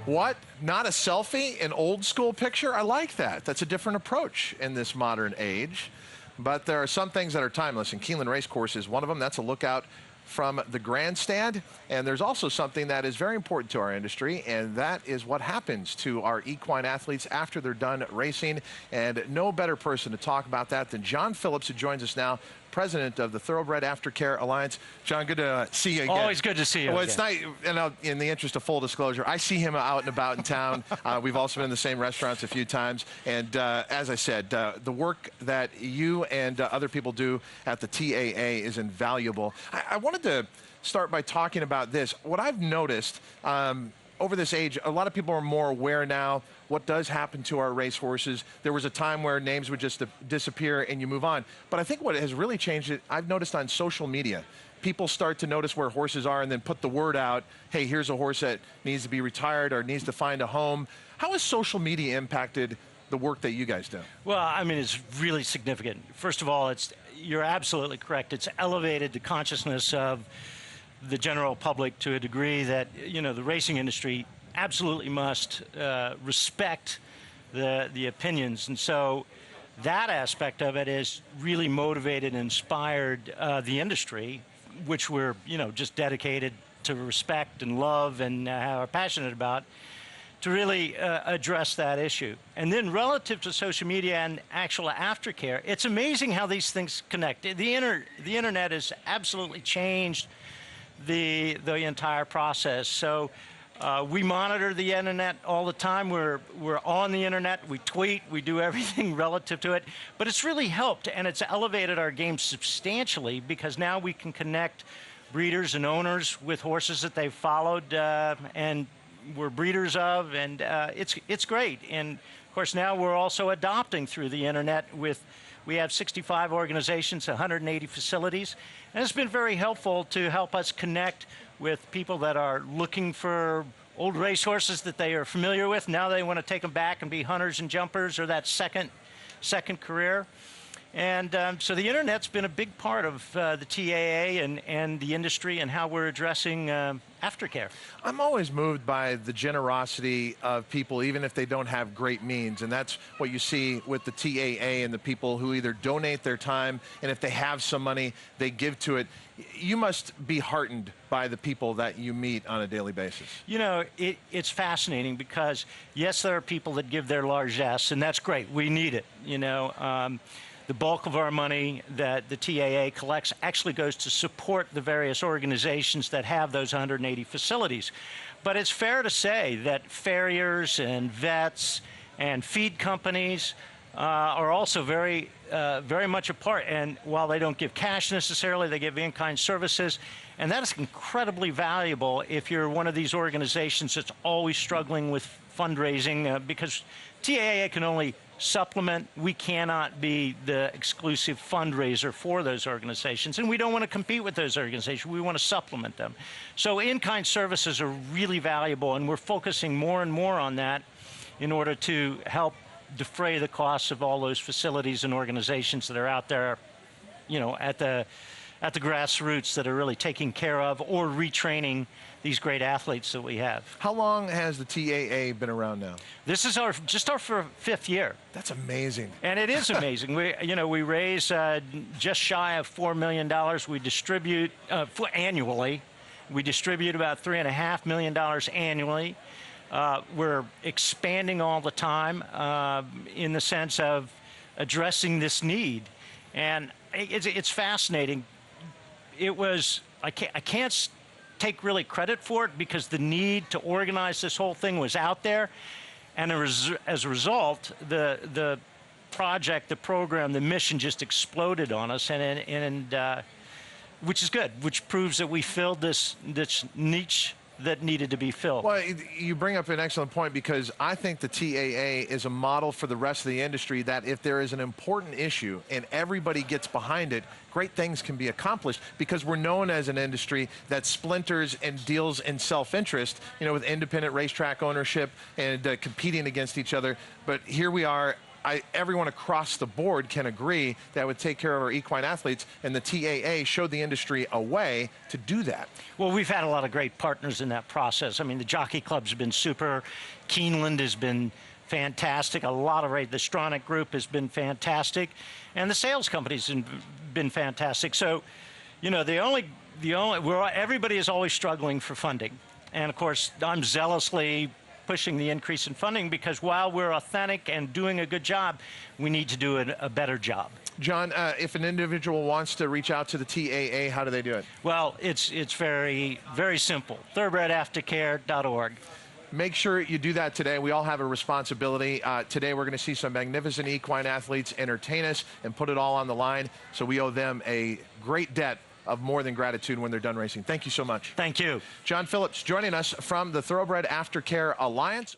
What? Not a selfie? An old school picture? I like that. That's a different approach in this modern age. But there are some things that are timeless, and Keeneland Racecourse is one of them. That's a lookout from the grandstand. And there's also something that is very important to our industry, and that is what happens to our equine athletes after they're done racing. And no better person to talk about that than John Phillips, who joins us now, president of the Thoroughbred Aftercare Alliance. John, good to see you again. Always good to see you. Well, it's nice, and in the interest of full disclosure, I see him out and about in town. We've also been in the same restaurants a few times. And as I said, the work that you and other people do at the TAA is invaluable. I wanted to start by talking about this. What I've noticed over this age, a lot of people are more aware now what does happen to our racehorses. There was a time where names would just disappear and you move on. But I think what has really changed it, I've noticed on social media, people start to notice where horses are and then put the word out, hey, here's a horse that needs to be retired or needs to find a home. How has social media impacted the work that you guys do? Well, I mean, it's really significant. First of all, you're absolutely correct. It's elevated the consciousness of the general public to a degree that, you know, the racing industry absolutely must respect the opinions. And so that aspect of it has really motivated and inspired the industry, which we're, you know, just dedicated to respect and love and are passionate about, to really address that issue. And then relative to social media and actual aftercare, it's amazing how these things connect. The internet has absolutely changed the entire process. So we monitor the internet all the time. We're on the internet. We tweet. We do everything relative to it. But it's really helped, and it's elevated our game substantially, because now we can connect breeders and owners with horses that they've followed and we're breeders of, and it's great. And of course now we're also adopting through the internet we have 65 organizations, 180 facilities, and it's been very helpful to help us connect with people that are looking for old racehorses that they are familiar with. Now they want to take them back and be hunters and jumpers, or that second career. And so the internet's been a big part of the TAA and the industry and how we're addressing aftercare. I'm always moved by the generosity of people, even if they don't have great means. And that's what you see with the TAA and the people who either donate their time, and if they have some money, they give to it. You must be heartened by the people that you meet on a daily basis. You know, it's fascinating because, yes, there are people that give their largesse, and that's great. We need it, you know. The bulk of our money that the TAA collects actually goes to support the various organizations that have those 180 facilities. But it's fair to say that farriers and vets and feed companies are also very much a part. And while they don't give cash necessarily, they give in-kind services. And that is incredibly valuable if you're one of these organizations that's always struggling with fundraising, because TAA can only supplement. We cannot be the exclusive fundraiser for those organizations, and we don't want to compete with those organizations. We want to supplement them. So in-kind services are really valuable, and we're focusing more and more on that in order to help defray the costs of all those facilities and organizations that are out there, you know, at the grassroots, that are really taking care of or retraining these great athletes that we have. How long has the TAA been around now? This is just our fifth year. That's amazing. And it is amazing. We raise just shy of $4 million. We distribute annually. We distribute about $3.5 million annually. We're expanding all the time in the sense of addressing this need. And it's fascinating. I can't take really credit for it, because the need to organize this whole thing was out there, and as a result, the project, the program, the mission just exploded on us, and which is good, which proves that we filled this niche that needed to be filled. Well, you bring up an excellent point, because I think the TAA is a model for the rest of the industry, that if there is an important issue and everybody gets behind it, great things can be accomplished, because we're known as an industry that splinters and deals in self-interest, you know, with independent racetrack ownership and competing against each other. But here we are everyone across the board can agree that would take care of our equine athletes, and the TAA showed the industry a way to do that. Well, we've had a lot of great partners in that process. I mean, the Jockey Club's been super. Keeneland has been fantastic. A lot of the Stronach Group has been fantastic, and the sales companies have been fantastic. So, you know, everybody is always struggling for funding, and of course, I'm zealously pushing the increase in funding because while we're authentic and doing a good job, we need to do a better job. John, if an individual wants to reach out to the TAA, how do they do it? Well, it's very, very simple. thoroughbredaftercare.org. Make sure you do that today. We all have a responsibility. Today we're going to see some magnificent equine athletes entertain us and put it all on the line. So we owe them a great debt of more than gratitude when they're done racing. Thank you so much. Thank you. John Phillips joining us from the Thoroughbred Aftercare Alliance.